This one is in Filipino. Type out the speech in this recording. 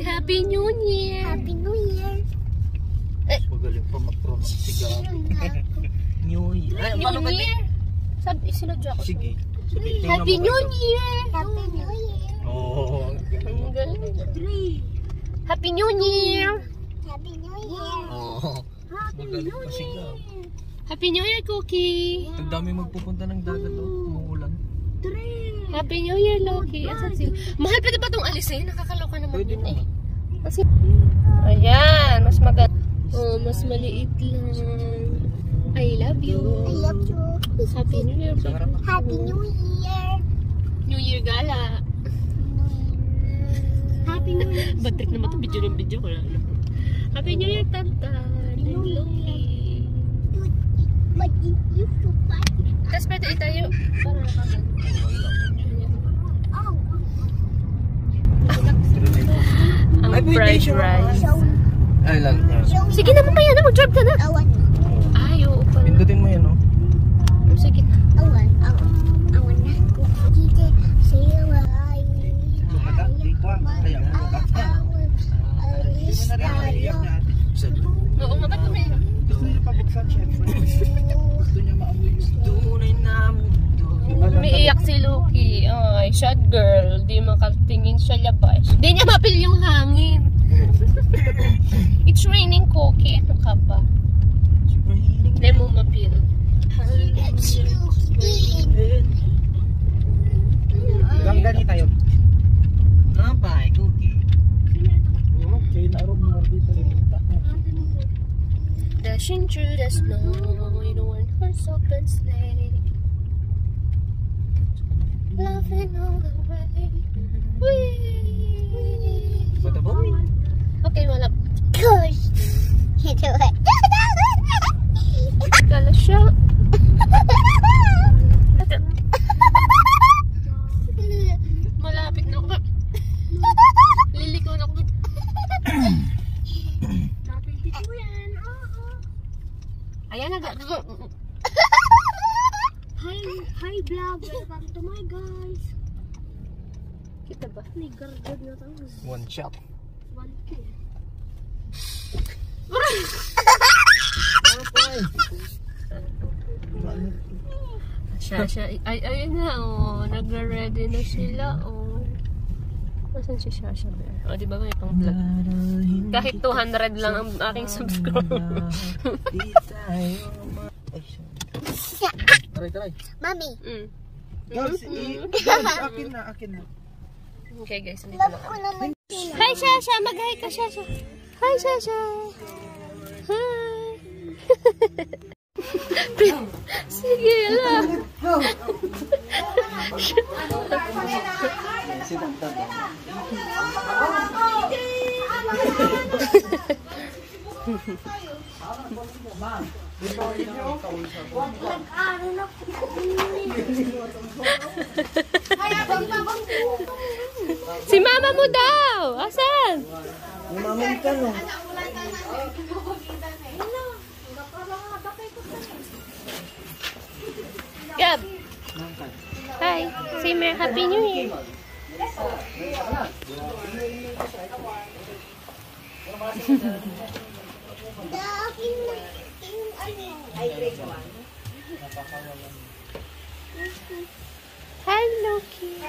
Happy New Year! Happy New Year! Magaling pa mag-pronounce si Gabi. New Year. New Year? Sabi, sinadya ko. Sige. Happy New Year! Happy New Year! Oo. Ang galing. Happy New Year! Happy New Year! Oo. Magaling pa si Gabi. Happy New Year, Cookie! Ang dami magpupunta ng dagat o. Umuulan. Happy New Year, Loki! Asan sila? Mahal, pwede ba itong alisin? Nakakaloka naman Pwede yun eh. naman. Kasi, ayan, mas maganda. Oh, mas maliit lang. I love you. I love you! Happy New Year. Happy New Year! New Year gala. Happy New Year! Bad trip naman ito. Video ng video ko lang. Happy New Year, Tantan. Loki. But you so bad. Tapos pwede itayo. Para nakagano. Ay, Ang fried rice. Ay lang. Sige na, mamaya na. Mag-drive ka na. Awan. Ay, oo pala. Pindutin mo yan, oh. Sige na. Awan. Awan na. Dito. Sila. Oo nga, ba't kami? Gusto niya pabuksan, syempre. Gusto niya maamoy yung tunay na mundo. Umiiyak si Loki. Ay, sad girl. Di makatingin siya labas. Di niya mapil yung hangin. It's raining, Cookie. Ano ka ba? Di mo mapil. Hanggang ganito tayo. Napay, Cookie. Okay, naroon mo dito rin. Dashing through the snow in a one-horse open sleigh, laughing all the way. Whee! Bata ba? Okay, wala. Gosh. Ito. Kala siya. Malapit na ako. Liliko na ako. Ayan na. Hi vlog. Welcome to my guys. Kita ba? May gargad na tayo. One shot. 1K. Siya. Ay, ayun na, oh. Nagre-ready na sila, oh. Nasaan si Shasha Bear? O, di ba may pang vlog? Kahit 200 lang ang aking subscriber. Taray. Mami. Akin na. Okay, guys. Nandito na Love ko kami. naman sila. Hi, Shasha! Mag-hi ka, Shasha! Hi, Shasha! Hi! Sige, ala! Si mama mo daw! Asan? Umamin ka, no? Gab! Hi! Say Merry Happy New Year! Hi, Loki!